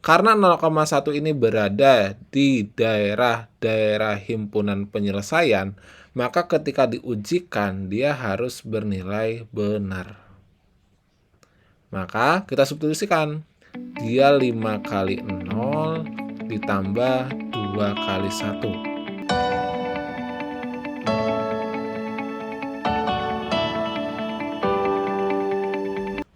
Karena 0,1 ini berada di daerah himpunan penyelesaian, maka ketika diujikan dia harus bernilai benar. Maka kita substitusikan. Dia 5 kali 0 ditambah 2 kali 1.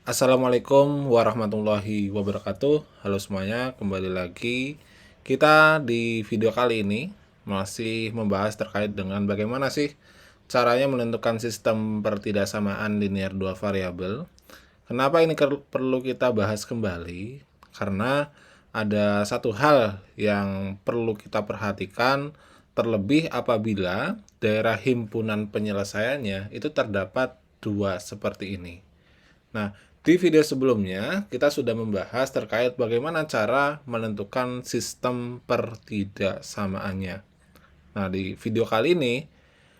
Assalamualaikum warahmatullahi wabarakatuh. Halo semuanya, kembali lagi. Kita di video kali ini masih membahas terkait dengan bagaimana sih caranya menentukan sistem pertidaksamaan linear dua variabel. Kenapa ini perlu kita bahas kembali? Karena ada satu hal yang perlu kita perhatikan, terlebih apabila daerah himpunan penyelesaiannya itu terdapat dua seperti ini. Nah, di video sebelumnya kita sudah membahas terkait bagaimana cara menentukan sistem pertidaksamaannya. Nah, di video kali ini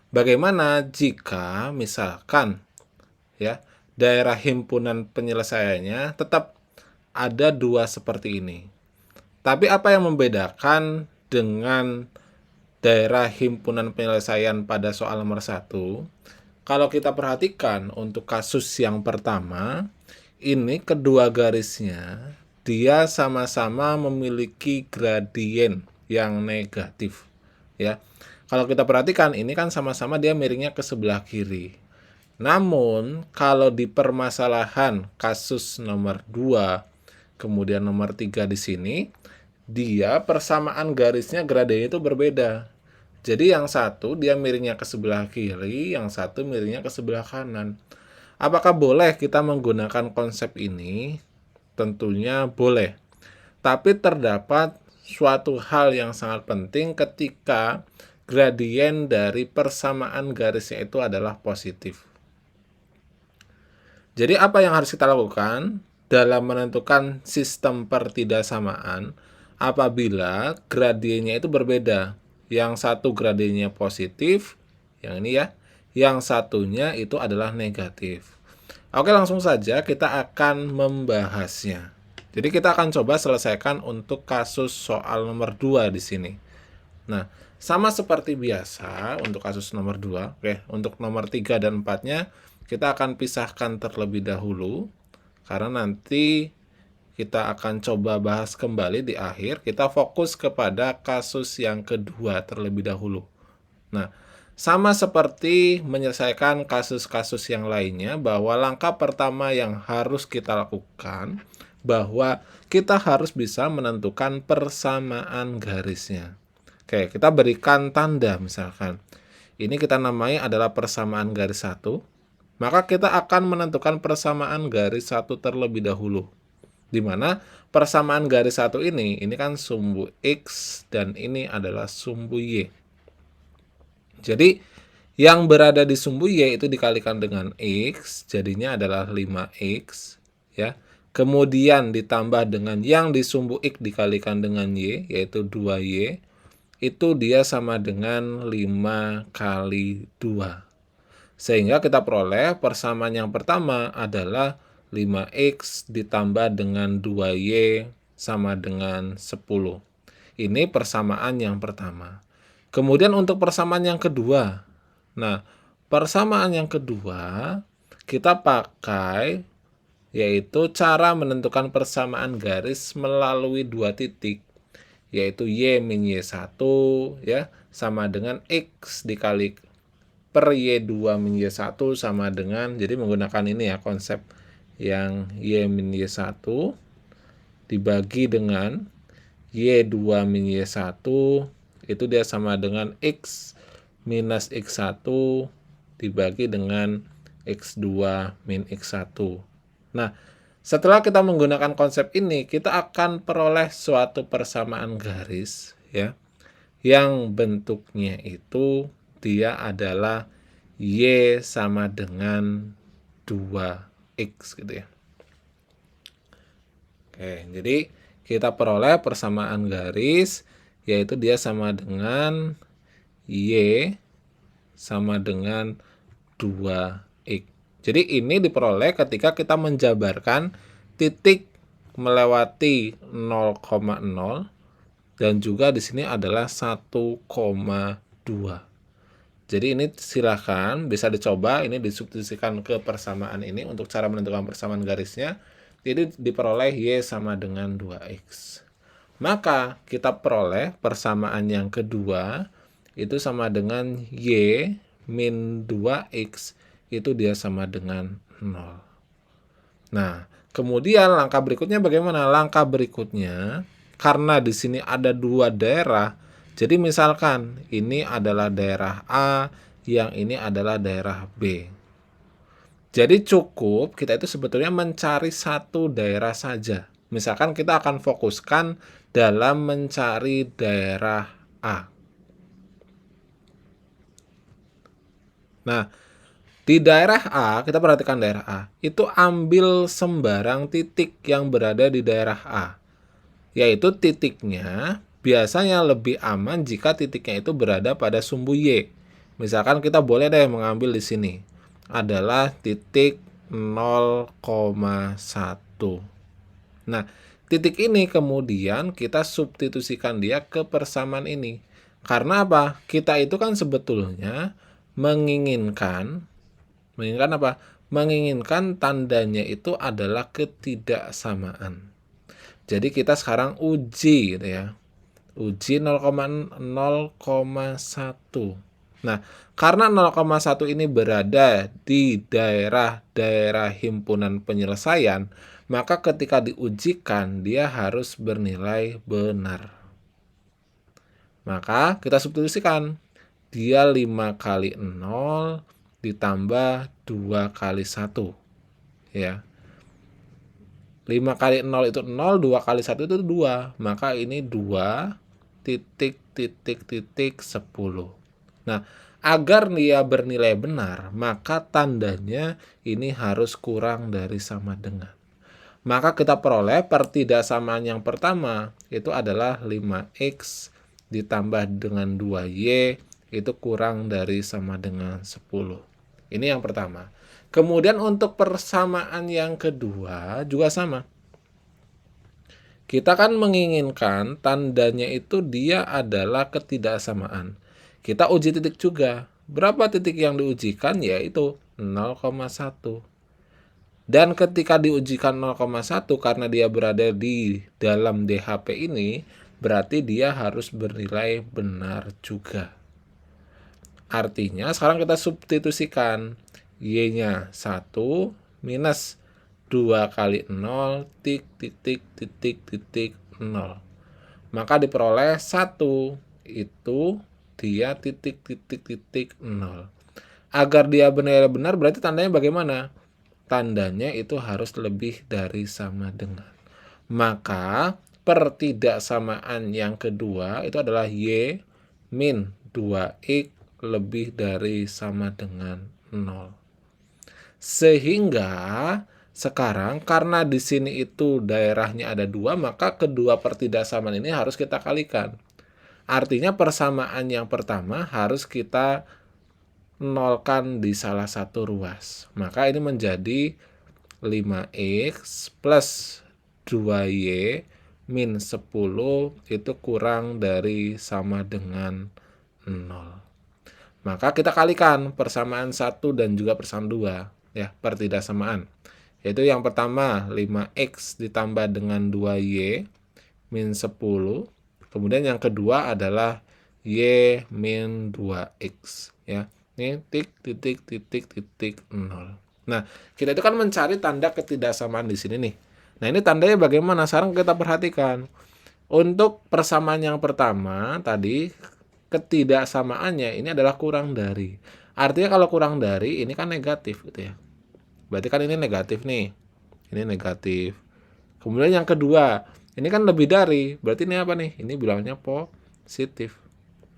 bagaimana jika misalkan ya daerah himpunan penyelesaiannya tetap ada dua seperti ini. Tapi apa yang membedakan dengan daerah himpunan penyelesaian pada soal nomor 1? Kalau kita perhatikan untuk kasus yang pertama, ini kedua garisnya dia sama-sama memiliki gradien yang negatif, ya. Kalau kita perhatikan ini kan sama-sama dia miringnya ke sebelah kiri. Namun kalau di permasalahan kasus nomor 2, kemudian nomor 3 di sini, dia persamaan garisnya gradiennya itu berbeda. Jadi yang satu dia miringnya ke sebelah kiri, yang satu miringnya ke sebelah kanan. Apakah boleh kita menggunakan konsep ini? Tentunya boleh. Tapi terdapat suatu hal yang sangat penting ketika gradien dari persamaan garisnya itu adalah positif. Jadi apa yang harus kita lakukan dalam menentukan sistem pertidaksamaan apabila gradiennya itu berbeda? Yang satu gradiennya positif, yang ini ya, yang satunya itu adalah negatif. Oke, langsung saja kita akan membahasnya. Jadi kita akan coba selesaikan untuk kasus soal nomor 2 di sini. Nah, sama seperti biasa untuk kasus nomor 2, oke, untuk nomor 3 dan 4-nya kita akan pisahkan terlebih dahulu karena nanti kita akan coba bahas kembali di akhir. Kita fokus kepada kasus yang kedua terlebih dahulu. Nah, sama seperti menyelesaikan kasus-kasus yang lainnya, bahwa langkah pertama yang harus kita lakukan bahwa kita harus bisa menentukan persamaan garisnya. Oke, kita berikan tanda misalkan. Ini kita namai adalah persamaan garis 1. Maka kita akan menentukan persamaan garis 1 terlebih dahulu. Di mana persamaan garis 1 ini kan sumbu X dan ini adalah sumbu Y. Jadi yang berada di sumbu Y itu dikalikan dengan X, jadinya adalah 5X, ya. Kemudian ditambah dengan yang di sumbu X dikalikan dengan Y, yaitu 2Y, itu dia sama dengan 5 kali 2. Sehingga kita peroleh persamaan yang pertama adalah 5X ditambah dengan 2Y sama dengan 10. Ini persamaan yang pertama. Kemudian untuk persamaan yang kedua. Nah, persamaan yang kedua kita pakai yaitu cara menentukan persamaan garis melalui dua titik, yaitu Y min Y1 ya sama dengan X dikali per Y2 min Y1 sama dengan, jadi menggunakan ini ya konsep yang Y min Y1 dibagi dengan Y2 min Y1 itu dia sama dengan X minus X1 dibagi dengan X2 min X1. Nah, setelah kita menggunakan konsep ini, kita akan peroleh suatu persamaan garis ya yang bentuknya itu dia adalah Y sama dengan 2X gitu ya. Oke, jadi kita peroleh persamaan garis yaitu dia sama dengan Y sama dengan 2X. Jadi ini diperoleh ketika kita menjabarkan titik melewati 0,0 dan juga di sini adalah 1,2. Jadi ini silakan bisa dicoba, ini disubstitusikan ke persamaan ini untuk cara menentukan persamaan garisnya. Jadi diperoleh Y sama dengan 2X. Maka kita peroleh persamaan yang kedua itu sama dengan Y min 2X itu dia sama dengan 0. Nah, kemudian langkah berikutnya bagaimana? Langkah berikutnya, karena di sini ada dua daerah, jadi misalkan ini adalah daerah A, yang ini adalah daerah B. Jadi cukup kita itu sebetulnya mencari satu daerah saja. Misalkan kita akan fokuskan dalam mencari daerah A. Nah, di daerah A, kita perhatikan daerah A, itu ambil sembarang titik yang berada di daerah A. Yaitu titiknya biasanya lebih aman jika titiknya itu berada pada sumbu Y. Misalkan kita boleh deh mengambil di sini. Adalah titik 0,1. Nah, titik ini kemudian kita substitusikan dia ke persamaan ini. Karena apa? Kita itu kan sebetulnya menginginkan apa? Menginginkan tandanya itu adalah ketidaksamaan. Jadi kita sekarang uji gitu ya. Uji 0,1. Nah, karena 0,1 ini berada di daerah himpunan penyelesaian, maka ketika diujikan dia harus bernilai benar. Maka kita substitusikan. Dia 5 kali 0 ditambah 2 kali 1. Ya. 5 kali 0 itu 0, 2 kali 1 itu 2. Maka ini 2 titik 10. Nah, agar dia bernilai benar, maka tandanya ini harus kurang dari sama dengan. Maka kita peroleh pertidaksamaan yang pertama itu adalah 5X ditambah dengan 2Y itu kurang dari sama dengan 10. Ini yang pertama. Kemudian untuk persamaan yang kedua juga sama. Kita kan menginginkan tandanya itu dia adalah ketidaksamaan. Kita uji titik juga. Berapa titik yang diujikan? Yaitu 0,1. Dan ketika diujikan 0,1 karena dia berada di dalam DHP ini, berarti dia harus bernilai benar juga. Artinya sekarang kita substitusikan. Y-nya 1 minus 2 kali 0 titik 0. Maka diperoleh 1 itu dia titik 0. Agar dia benar-benar berarti tandanya bagaimana? Tandanya itu harus lebih dari sama dengan. Maka pertidaksamaan yang kedua itu adalah Y min 2X lebih dari sama dengan 0. Sehingga sekarang karena di sini itu daerahnya ada 2, maka kedua pertidaksamaan ini harus kita kalikan. Artinya persamaan yang pertama harus kita nolkan di salah satu ruas. Maka ini menjadi 5X plus 2Y min 10 itu kurang dari sama dengan 0. Maka kita kalikan persamaan 1 dan juga persamaan 2, ya, pertidaksamaan. Yaitu yang pertama 5X ditambah dengan 2Y min 10. Kemudian yang kedua adalah Y min 2X, ya. Ini titik 0. Nah, kita itu kan mencari tanda ketidaksamaan di sini nih. Nah, ini tandanya bagaimana? Sekarang kita perhatikan. Untuk persamaan yang pertama tadi ketidaksamaannya ini adalah kurang dari. Artinya kalau kurang dari ini kan negatif gitu ya. Berarti kan ini negatif nih. Ini negatif. Kemudian yang kedua, ini kan lebih dari. Berarti ini apa nih? Ini bilangnya positif.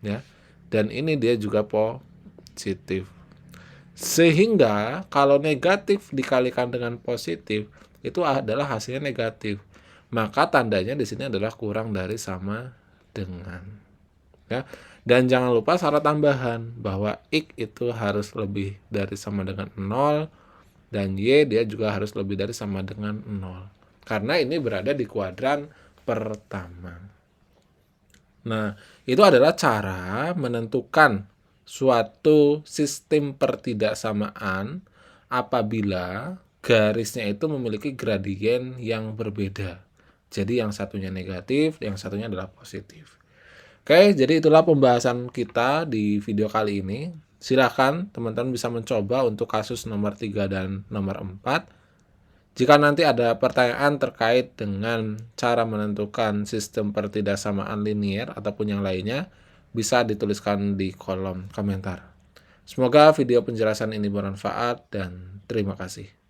Ya. Dan ini dia juga positif. Sehingga kalau negatif dikalikan dengan positif, itu adalah hasilnya negatif. Maka tandanya di sini adalah kurang dari sama dengan. Ya. Dan jangan lupa syarat tambahan bahwa X itu harus lebih dari sama dengan 0 dan Y dia juga harus lebih dari sama dengan 0. karena ini berada di kuadran pertama. Nah, itu adalah cara menentukan suatu sistem pertidaksamaan apabila garisnya itu memiliki gradien yang berbeda. Jadi yang satunya negatif, yang satunya adalah positif. Oke, jadi itulah pembahasan kita di video kali ini. Silakan teman-teman bisa mencoba untuk kasus nomor 3 dan nomor 4. Jika nanti ada pertanyaan terkait dengan cara menentukan sistem pertidaksamaan linier ataupun yang lainnya, bisa dituliskan di kolom komentar. Semoga video penjelasan ini bermanfaat dan terima kasih.